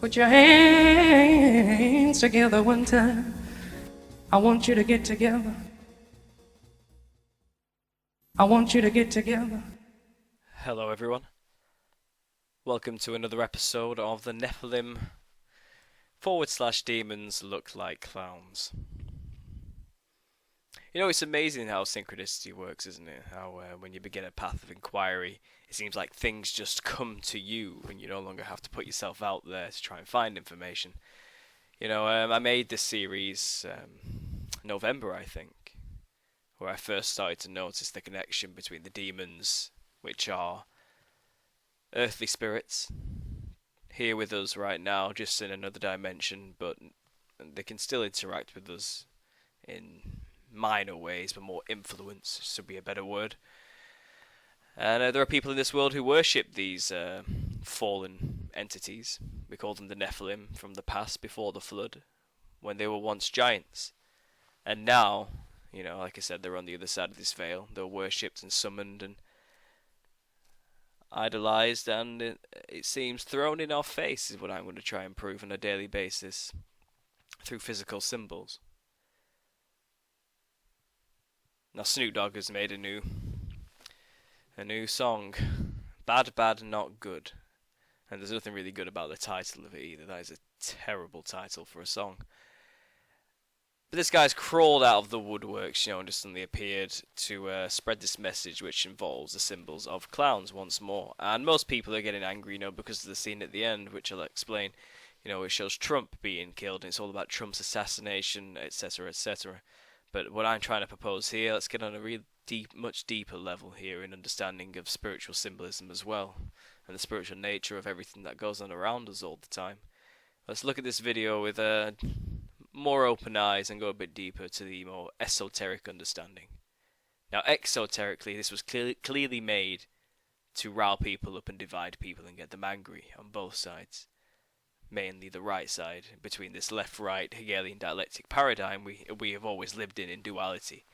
Put your hands together one time. I want you to get together. I want you to get together. Hello everyone. Welcome to another episode of the NEPHILIM / demons look like clowns. You know, it's amazing how synchronicity works, isn't it? How when you begin a path of inquiry, it seems like things just come to you and you no longer have to put yourself out there to try and find information. You know, I made this series November, I think, where I first started to notice the connection between the demons, which are earthly spirits, here with us right now, just in another dimension, but they can still interact with us in minor ways, but more influence should be a better word. And there are people in this world who worship these fallen entities. We call them the Nephilim from the past before the flood, when they were once giants. And now, you know, like I said, they're on the other side of this veil. They're worshipped and summoned and idolized, and it seems thrown in our face is what I'm going to try and prove on a daily basis through physical symbols. Now Snoop Dogg has made a new song, Bad Bad Not Good, and there's nothing really good about the title of it either. That is a terrible title for a song. But this guy's crawled out of the woodworks, you know, and just suddenly appeared to spread this message, which involves the symbols of clowns once more. And most people are getting angry, you know, because of the scene at the end, which I'll explain. You know, it shows Trump being killed, and it's all about Trump's assassination, etc., etc. But what I'm trying to propose here, let's get on a real much deeper level here in understanding of spiritual symbolism as well, and the spiritual nature of everything that goes on around us all the time. Let's look at this video with more open eyes and go a bit deeper to the more esoteric understanding. Now, exoterically, this was clearly made to rile people up and divide people and get them angry on both sides. Mainly the right side, between this left-right Hegelian dialectic paradigm we have always lived in duality.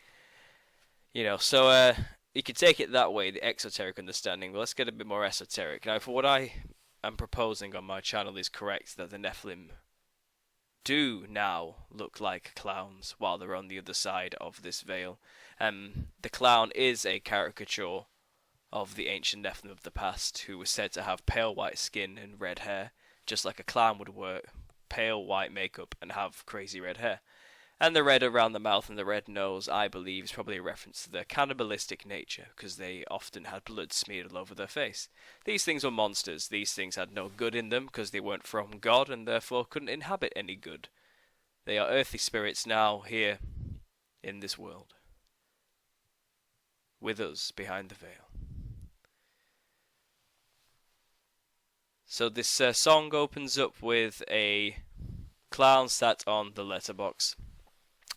You know, so you could take it that way, the exoteric understanding, but let's get a bit more esoteric. Now, if what I am proposing on my channel is correct, that the Nephilim do now look like clowns while they're on the other side of this veil, the clown is a caricature of the ancient Nephilim of the past, who was said to have pale white skin and red hair, just like a clown would wear pale white makeup and have crazy red hair. And the red around the mouth and the red nose, I believe, is probably a reference to their cannibalistic nature, because they often had blood smeared all over their face. These things were monsters. These things had no good in them, because they weren't from God, and therefore couldn't inhabit any good. They are earthly spirits now, here, in this world, with us, behind the veil. So this song opens up with a clown sat on the letterbox,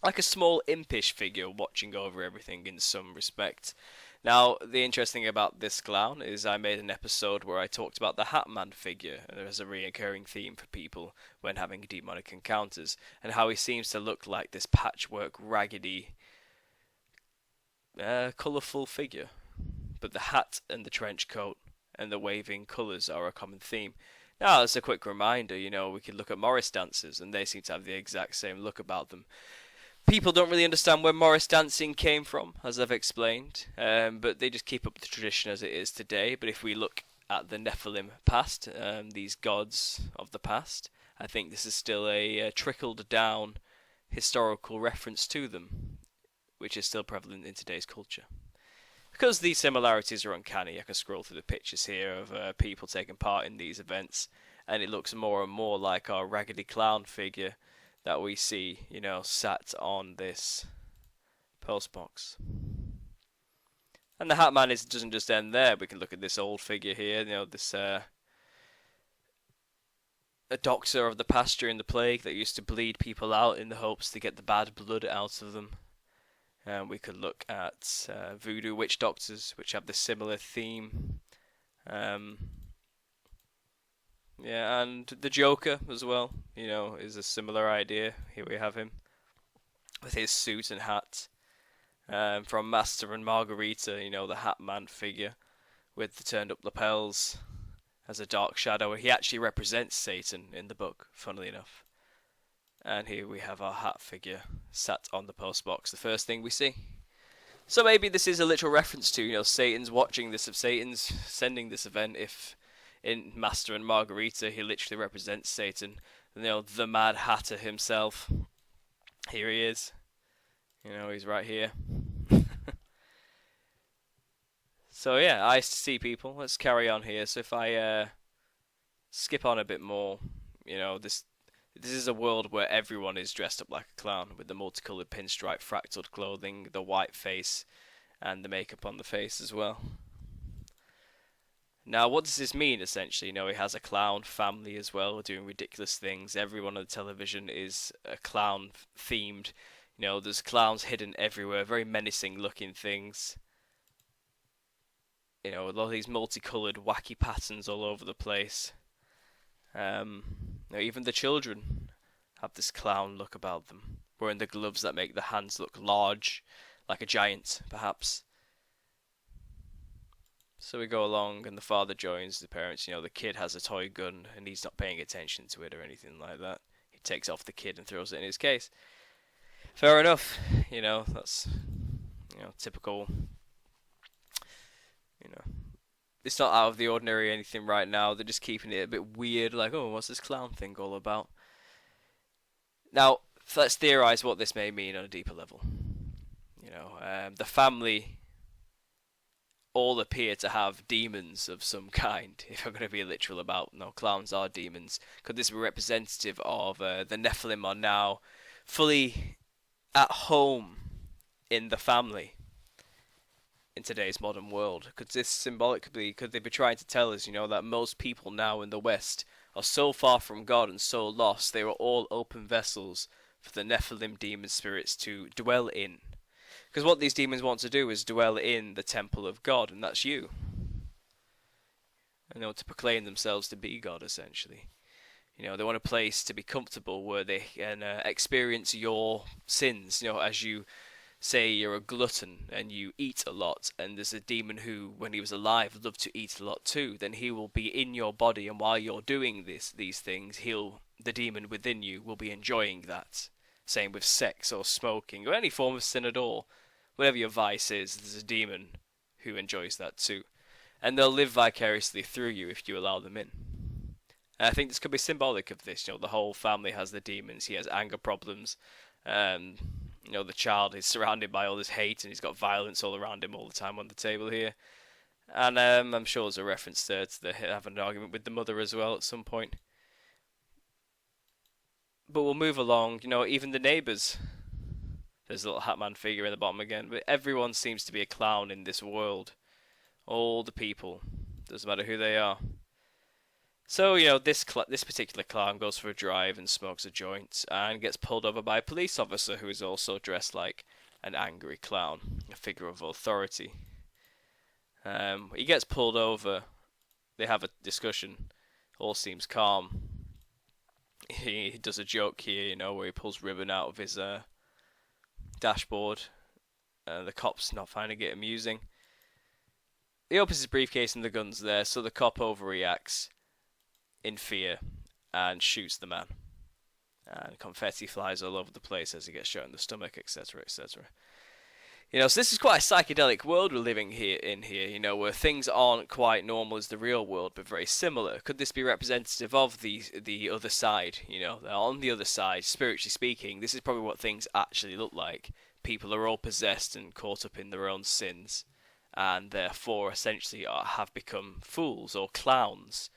like a small impish figure watching over everything in some respect. Now, the interesting thing about this clown is I made an episode where I talked about the Hat Man figure, and there's a recurring theme for people when having demonic encounters, and how he seems to look like this patchwork, raggedy, colourful figure. But the hat and the trench coat and the waving colours are a common theme. Now, as a quick reminder, you know, we could look at Morris dancers, and they seem to have the exact same look about them. People don't really understand where Morris dancing came from, as I've explained, but they just keep up the tradition as it is today. But if we look at the Nephilim past, these gods of the past, I think this is still a trickled down historical reference to them, which is still prevalent in today's culture. Because these similarities are uncanny, I can scroll through the pictures here of people taking part in these events, and it looks more and more like our raggedy clown figure that we see, you know, sat on this postbox. And the Hat Man doesn't just end there. We can look at this old figure here, you know, this a doctor of the past during the plague that used to bleed people out in the hopes to get the bad blood out of them. We could look at voodoo witch doctors, which have this similar theme. Yeah, and the Joker as well, you know, is a similar idea. Here we have him with his suit and hat. From Master and Margarita, you know, the Hat Man figure with the turned up lapels. as a dark shadow. He actually represents Satan in the book, funnily enough. And here we have our hat figure sat on the postbox, the first thing we see. So maybe this is a literal reference to, Satan's watching this, of Satan's sending this event. If in Master and Margarita he literally represents Satan, the Mad Hatter himself. Here he is. He's right here. So yeah, I see people. Let's carry on here. So if I skip on a bit more, this is a world where everyone is dressed up like a clown, with the multicolored pinstripe fractaled clothing, the white face, and the makeup on the face as well. Now, what does this mean, essentially? He has a clown family as well, doing ridiculous things. Everyone on the television is clown-themed. There's clowns hidden everywhere, very menacing-looking things. A lot of these multicolored, wacky patterns all over the place. Even the children have this clown look about them, wearing the gloves that make the hands look large, like a giant, perhaps. So we go along, and the father joins the parents. The kid has a toy gun, and he's not paying attention to it or anything like that. He takes off the kid and throws it in his case. Fair enough. That's, typical. It's not out of the ordinary or anything right now. They're just keeping it a bit weird, like, oh, what's this clown thing all about? Now, let's theorize what this may mean on a deeper level. The family all appear to have demons of some kind, if I'm going to be literal about, clowns are demons. Could this be representative of the Nephilim are now fully at home in the family in today's modern world? Could this symbolically, could they be trying to tell us, that most people now in the West are so far from God and so lost, they are all open vessels for the Nephilim demon spirits to dwell in? Because what these demons want to do is dwell in the temple of God, and that's you. And they want to proclaim themselves to be God, essentially. They want a place to be comfortable where they can experience your sins. As you say you're a glutton and you eat a lot, and there's a demon who, when he was alive, loved to eat a lot too, then he will be in your body, and while you're doing these things, the demon within you will be enjoying that. Same with sex or smoking or any form of sin at all. Whatever your vice is, there's a demon who enjoys that too. And they'll live vicariously through you if you allow them in. And I think this could be symbolic of this. The whole family has the demons. He has anger problems. The child is surrounded by all this hate, and he's got violence all around him all the time on the table here. And I'm sure there's a reference there to the having an argument with the mother as well at some point. But we'll move along. Even the neighbours. There's a little Hatman figure in the bottom again. But everyone seems to be a clown in this world. All the people. Doesn't matter who they are. So, this particular clown goes for a drive and smokes a joint and gets pulled over by a police officer who is also dressed like an angry clown, a figure of authority. He gets pulled over. They have a discussion. All seems calm. He does a joke here, where he pulls ribbon out of his dashboard. The cop's not finding it amusing. He opens his briefcase and the gun's there, so the cop overreacts in fear and shoots the man. And confetti flies all over the place as he gets shot in the stomach, etc., etc. So this is quite a psychedelic world we're living in here, where things aren't quite normal as the real world, but very similar. Could this be representative of the other side? On the other side, spiritually speaking, this is probably what things actually look like. People are all possessed and caught up in their own sins, and therefore essentially have become fools or clowns.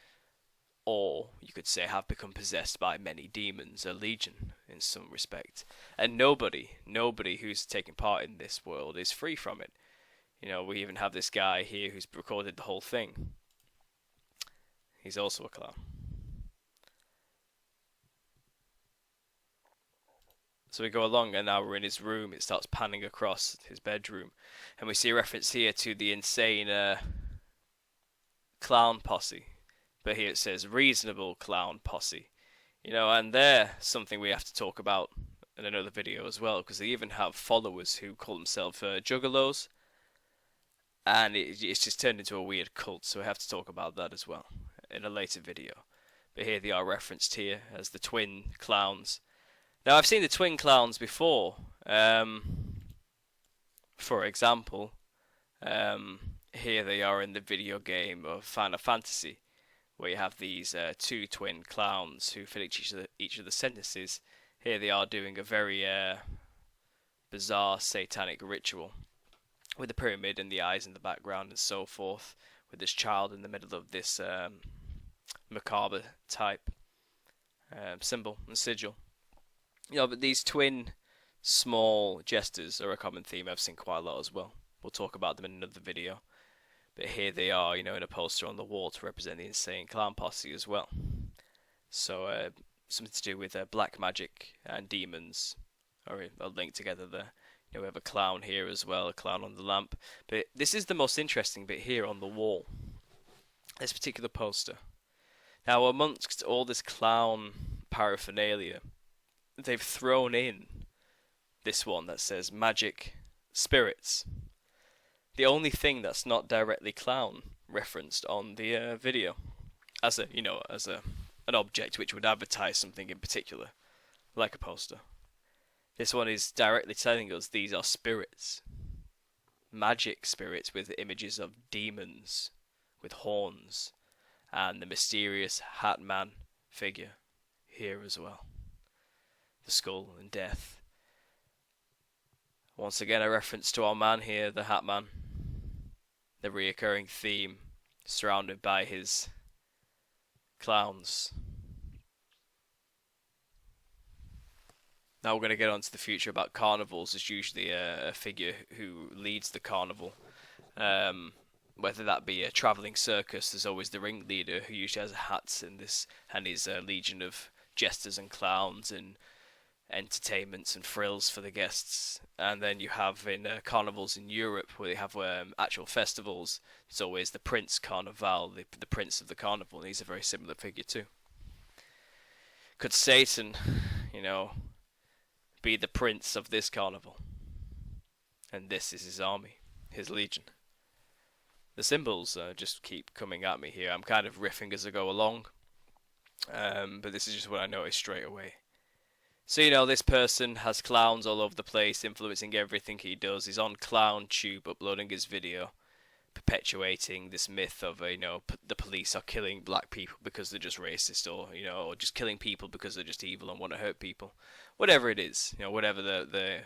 Or, you could say, have become possessed by many demons, a legion, in some respect. And nobody who's taking part in this world is free from it. We even have this guy here who's recorded the whole thing. He's also a clown. So we go along, and now we're in his room. It starts panning across his bedroom. And we see a reference here to the insane clown posse. But here it says reasonable clown posse. And they're something we have to talk about in another video as well, because they even have followers who call themselves juggalos. And it's just turned into a weird cult, so we have to talk about that as well. in a later video. But here they are referenced here as the twin clowns. Now I've seen the twin clowns before. For example, here they are in the video game of Final Fantasy, where you have these two twin clowns who fill each of the sentences. Here they are doing a very bizarre satanic ritual with the pyramid and the eyes in the background and so forth, with this child in the middle of this macabre type symbol and sigil. You know, but these twin small jesters are a common theme I've seen quite a lot as well. We'll talk about them in another video. But here they are, you know, in a poster on the wall to represent the insane clown posse as well. So something to do with black magic and demons are linked together there. You know, we have a clown here as well, a clown on the lamp. But this is the most interesting bit here on the wall. This particular poster. Now, amongst all this clown paraphernalia, they've thrown in this one that says magic spirits. The only thing that's not directly clown referenced on the video, as an object which would advertise something in particular, like a poster. This one is directly telling us these are spirits, magic spirits with images of demons with horns, and the mysterious Hat Man figure here as well. The skull and death. Once again, a reference to our man here, the Hat Man. The reoccurring theme, surrounded by his clowns. Now we're going to get on to the future about carnivals. There's usually a figure who leads the carnival. Whether that be a travelling circus, there's always the ringleader who usually has hats and his legion of jesters and clowns and entertainments and frills for the guests. And then you have in carnivals in Europe where they have actual festivals, it's always the Prince Carnival, the Prince of the Carnival, and he's a very similar figure too. Could Satan, you know, be the prince of this carnival? And this is his army, his legion. The symbols just keep coming at me here. I'm kind of riffing as I go along, but this is just what I noticed straight away. So, you know, this person has clowns all over the place, influencing everything he does. He's on ClownTube uploading his video, perpetuating this myth of, the police are killing black people because they're just racist, or just killing people because they're just evil and want to hurt people. Whatever it is, whatever the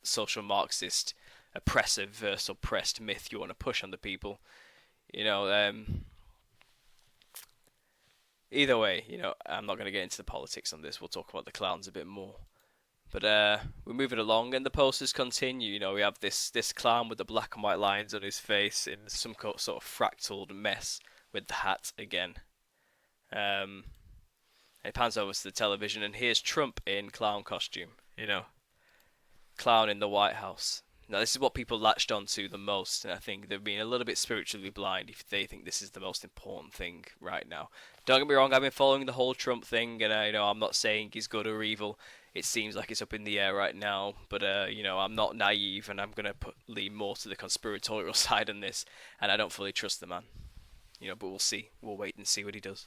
social Marxist oppressive versus oppressed myth you want to push on the people, either way, I'm not going to get into the politics on this. We'll talk about the clowns a bit more. But we're moving along, and the posters continue. We have this clown with the black and white lines on his face in some sort of fractaled mess with the hat again. It pans over to the television, and here's Trump in clown costume. Clown in the White House. Now, this is what people latched onto the most, and I think they've been a little bit spiritually blind if they think this is the most important thing right now. Don't get me wrong, I've been following the whole Trump thing, and I'm not saying he's good or evil. It seems like it's up in the air right now, but I'm not naive, and I'm going to lean more to the conspiratorial side on this, and I don't fully trust the man. But we'll see. We'll wait and see what he does.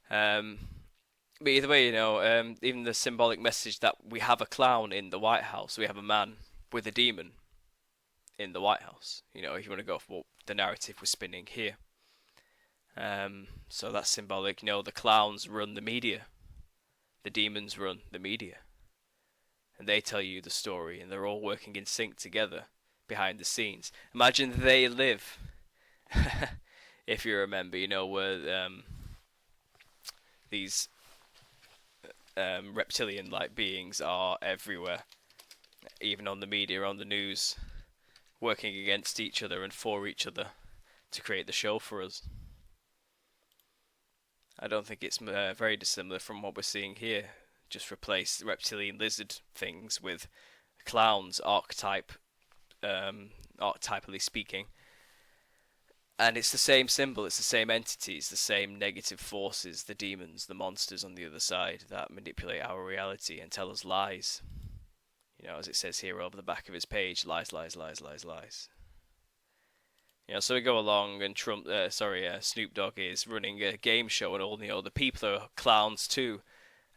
But either way, even the symbolic message that we have a clown in the White House, we have a man with a demon in the White House. If you want to go for what the narrative we're spinning here. So that's symbolic. The clowns run the media. The demons run the media. And they tell you the story, and they're all working in sync together behind the scenes. Imagine they live. If you remember, where these reptilian-like beings are everywhere. Even on the media, on the news, working against each other and for each other to create the show for us. I don't think it's very dissimilar from what we're seeing here. Just replace reptilian lizard things with clowns, archetypally speaking. And it's the same symbol, it's the same entities, the same negative forces, the demons, the monsters on the other side that manipulate our reality and tell us lies. As it says here over the back of his page, lies, lies, lies, lies, lies. You know, so we go along, and Snoop Dogg is running a game show, and all the people are clowns too,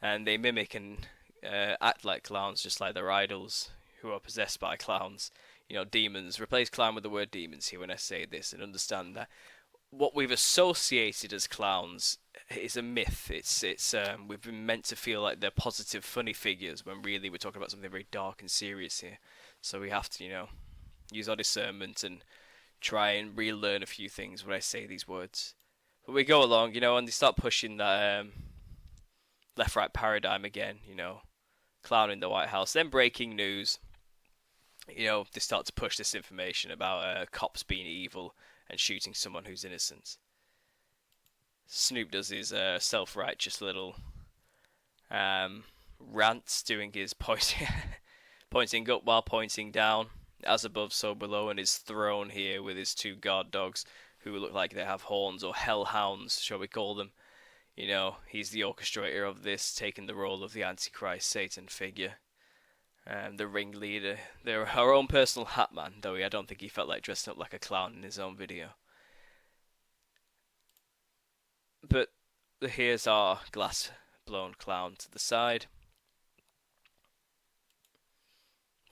and they mimic and act like clowns, just like their idols who are possessed by clowns. You know, demons. Replace clown with the word demons here when I say this, and understand that what we've associated as clowns is a myth. It's we've been meant to feel like they're positive, funny figures when really we're talking about something very dark and serious here. So we have to, use our discernment and try and relearn a few things when I say these words. But we go along, and they start pushing that left-right paradigm again. Clown in the White House. Then breaking news. They start to push this information about cops being evil and shooting someone who's innocent. Snoop does his self-righteous little rants, doing his pointing up while pointing down, as above so below, and his throne here with his 2 guard dogs who look like they have horns, or hellhounds, shall we call them. He's the orchestrator of this, taking the role of the Antichrist Satan figure. The ringleader, they're our own personal hat man, though I don't think he felt like dressing up like a clown in his own video. But here's our glass blown clown to the side,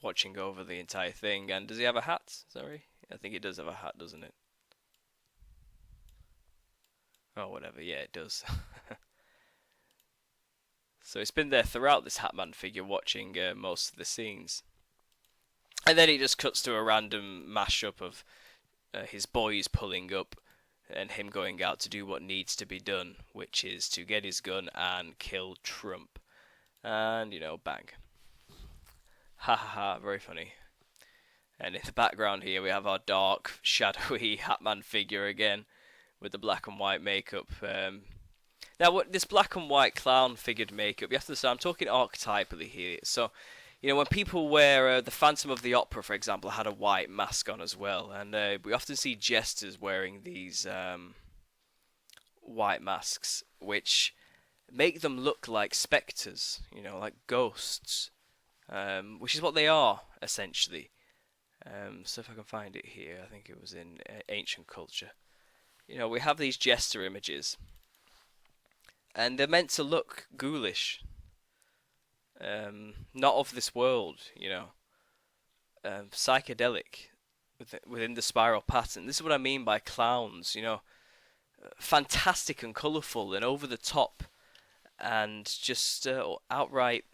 watching over the entire thing. And does he have a hat? Sorry, I think he does have a hat, doesn't it? Oh, whatever, yeah, it does. So it's been there throughout, this Hatman figure, watching most of the scenes. And then he just cuts to a random mashup of his boys pulling up and him going out to do what needs to be done, which is to get his gun and kill Trump. And, bang. Ha ha ha, very funny. And in the background here we have our dark, shadowy Hatman figure again, with the black and white makeup. Now, what this black and white clown figured makeup, you have to understand, I'm talking archetypally here. So, when people wear the Phantom of the Opera, for example, had a white mask on as well, and we often see jesters wearing these white masks, which make them look like spectres, like ghosts, which is what they are essentially. So if I can find it here, I think it was in ancient culture. We have these jester images, and they're meant to look ghoulish, not of this world, psychedelic within the spiral pattern. This is what I mean by clowns, fantastic and colourful and over the top, and just outright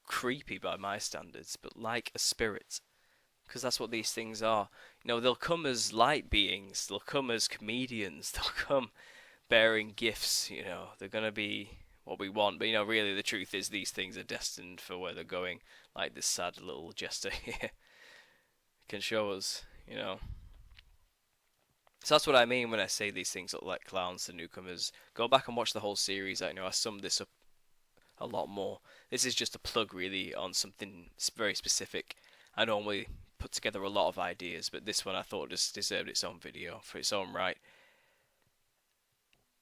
creepy by my standards, but like a spirit, because that's what these things are. They'll come as light beings, they'll come as comedians, they'll come bearing gifts, they're going to be what we want, but really the truth is these things are destined for where they're going, like this sad little jester here can show us, So that's what I mean when I say these things look like clowns to newcomers. Go back and watch the whole series. I summed this up a lot more. This is just a plug really on something very specific. I normally put together a lot of ideas, but this one I thought just deserved its own video for its own right.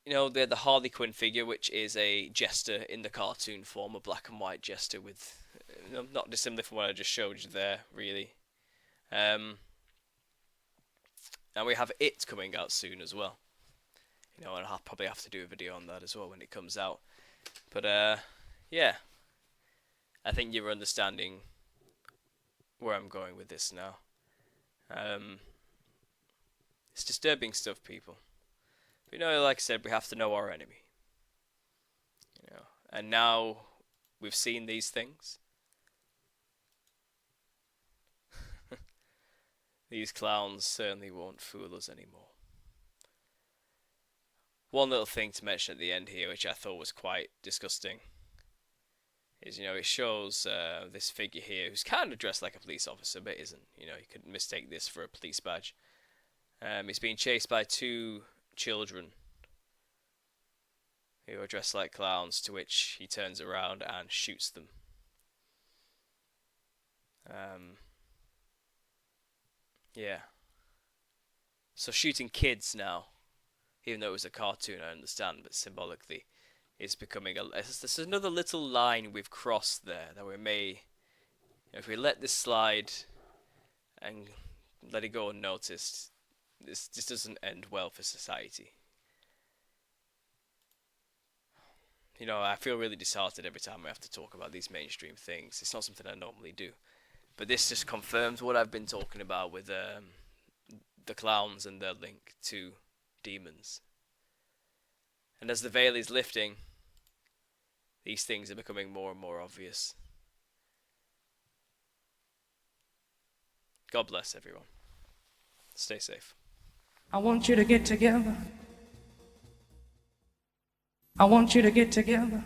They're the Harley Quinn figure, which is a jester in the cartoon form, a black and white jester with, not dissimilar from what I just showed you there, really. And we have It coming out soon as well. And I'll probably have to do a video on that as well when it comes out. But, yeah. I think you're understanding where I'm going with this now. It's disturbing stuff, people. But like I said, we have to know our enemy. And now we've seen these things. These clowns certainly won't fool us anymore. One little thing to mention at the end here, which I thought was quite disgusting, is, it shows this figure here who's kind of dressed like a police officer, but isn't. You could mistake this for a police badge. He's being chased by 2 children who are dressed like clowns, to which he turns around and shoots them. Yeah. So shooting kids now, even though it was a cartoon, I understand, but symbolically, is becoming this is another little line we've crossed there that we may, if we let this slide and let it go unnoticed, This doesn't end well for society. You know, I feel really disheartened every time I have to talk about these mainstream things. It's not something I normally do. But this just confirms what I've been talking about with the clowns and their link to demons. And as the veil is lifting, these things are becoming more and more obvious. God bless everyone. Stay safe. I want you to get together. I want you to get together.